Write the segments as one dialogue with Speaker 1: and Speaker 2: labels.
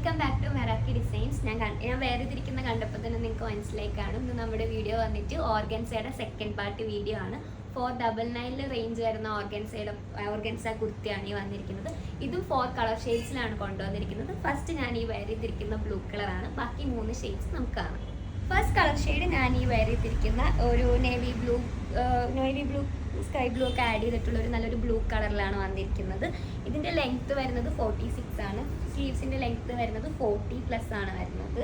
Speaker 1: Welcome back to Meraki Designs. ഞാൻ വേറെ കണ്ടപ്പോൾ തന്നെ നിങ്ങൾക്ക് മനസ്സിലായി കാണും. ഇന്ന് നമ്മുടെ വീഡിയോ വന്നിട്ട് ഓർഗൻസയുടെ സെക്കൻഡ് പാർട്ട് വീഡിയോ ആണ്. 499 റേഞ്ച് വരുന്ന ഓർഗൻസ കുർത്തിയാണ് ഈ വന്നിരിക്കുന്നത്. ഇതും 4 കളർ ഷെയ്ഡ്സിലാണ് കൊണ്ടുവന്നിരിക്കുന്നത്. ഫസ്റ്റ് ഞാൻ ഈ വെയർ ചെയ്തിരിക്കുന്ന ബ്ലൂ കളറാണ്. ബാക്കി 3 ഷെയ്ഡ്സ് നമുക്ക് കാണാം. ഫസ്റ്റ് കളർ ഷെയ്ഡ് ഞാൻ ഈ വെയർ ചെയ്തിരിക്കുന്ന ഒരു നേവി ബ്ലൂ സ്കൈ ബ്ലൂ ഒക്കെ ആഡ് ചെയ്തിട്ടുള്ള ഒരു നല്ലൊരു ബ്ലൂ കളറിലാണ് വന്നിരിക്കുന്നത്. ഇതിൻ്റെ ലെങ്ത്ത് വരുന്നത് 46 ആണ്. സ്ലീവ്സിൻ്റെ ലെങ്ത്ത് വരുന്നത് 40+ ആണ് വരുന്നത്.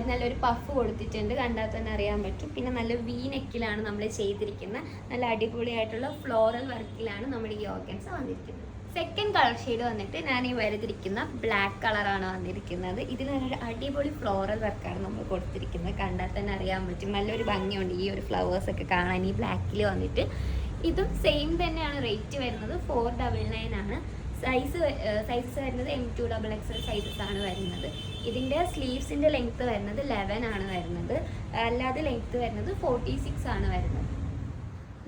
Speaker 1: നല്ലൊരു പഫ് കൊടുത്തിട്ടുണ്ട്, കണ്ടാൽ തന്നെ അറിയാൻ പറ്റും. പിന്നെ നല്ല വി നെക്കിലാണ് നമ്മൾ ചെയ്തിരിക്കുന്നത്. നല്ല അടിപൊളിയായിട്ടുള്ള ഫ്ലോറൽ വർക്കിലാണ് നമ്മുടെ ഈ ഓർഗൻസ വന്നിരിക്കുന്നത്. സെക്കൻഡ് കളർ ഷെയ്ഡ് വന്നിട്ട് ഞാൻ ഈ വരുത്തിരിക്കുന്ന ബ്ലാക്ക് കളറാണ് വന്നിരിക്കുന്നത്. ഇതിൽ നല്ലൊരു അടിപൊളി ഫ്ലോറൽ വർക്കാണ് നമ്മൾ കൊടുത്തിരിക്കുന്നത്, കണ്ടാൽ തന്നെ അറിയാൻ പറ്റും. നല്ലൊരു ഭംഗിയുണ്ട് ഈ ഒരു ഫ്ലവേഴ്സൊക്കെ കാണാൻ ഈ ബ്ലാക്കിൽ വന്നിട്ട്. ഇതും സെയിം തന്നെയാണ്. റേറ്റ് വരുന്നത് 499 ആണ്. സൈസസ് വരുന്നത് M2XXL സൈസസ് ആണ് വരുന്നത്. ഇതിൻ്റെ സ്ലീവ്സിൻ്റെ ലെങ്ത്ത് വരുന്നത് 11 ആണ് വരുന്നത്. അല്ലാതെ ലെങ്ത്ത് വരുന്നത് 46 ആണ് വരുന്നത്.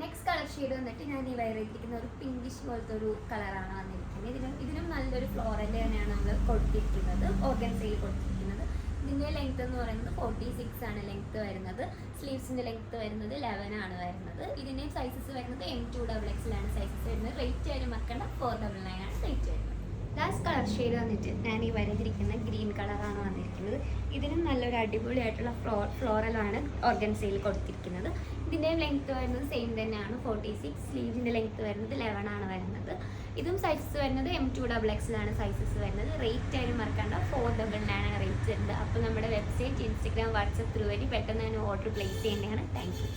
Speaker 1: നെക്സ്റ്റ് കളർ ഷെയ്ഡ് വന്നിട്ട് ഞാൻ ഈ വെയർ ചെയ്തിരിക്കുന്ന ഒരു പിങ്കിഷ് പോലത്തെ ഒരു കളറാണ് വന്നിരിക്കുന്നത്. ഇതിനും നല്ലൊരു ഫ്ലോറൽ തന്നെയാണ് നമ്മൾ കൊടുത്തിരിക്കുന്നത്, ഓർഗൻസയിൽ കൊടുത്തിരിക്കുന്നത്. ഇതിൻ്റെ ലെങ്ത്ത് എന്ന് പറയുന്നത് 46 ആണ് ലെങ്ത്ത് വരുന്നത്. സ്ലീവ്സിൻ്റെ ലെങ്ത്ത് വരുന്നത് 11 ആണ് വരുന്നത്. ഇതിൻ്റെയും സൈസസ് വരുന്നത് M2XXL ആണ് സൈസസ് വരുന്നത്. റേറ്റ് ആയാലും മറക്കണ്ട, 499 ആണ് റേറ്റ് വരുന്നത്. ലാസ്റ്റ് കളർ ഷെയ്ഡ് വന്നിട്ട് ഞാൻ ഈ വരുത്തിരിക്കുന്ന ഗ്രീൻ കളറാണ് വന്നിരിക്കുന്നത്. ഇതിനും നല്ലൊരു അടിപൊളിയായിട്ടുള്ള ഫ്ലോറലാണ് ഓർഗൻസയിൽ കൊടുത്തിരിക്കുന്നത്. ഇതിൻ്റെയും ലെങ്ത്ത് വരുന്നത് സെയിം തന്നെയാണ്, 46. സ്ലീവിൻ്റെ ലെങ്ത്ത് വരുന്നത് 11 ആണ് വരുന്നത്. ഇതും സൈസസ് വരുന്നത് M2XXL ആണ് സൈസസ് വരുന്നത്. റേറ്റ് ആയാലും മറക്കണ്ട, 499 ആണ് റേറ്റ് വരുന്നത്. അപ്പോൾ നമ്മുടെ വെബ്സൈറ്റ്, ഇൻസ്റ്റഗ്രാം, വാട്സപ്പ് ത്രൂ വഴി പെട്ടെന്ന് തന്നെ ഓർഡർ പ്ലേസ് ചെയ്യേണ്ടതാണ്. Thank you.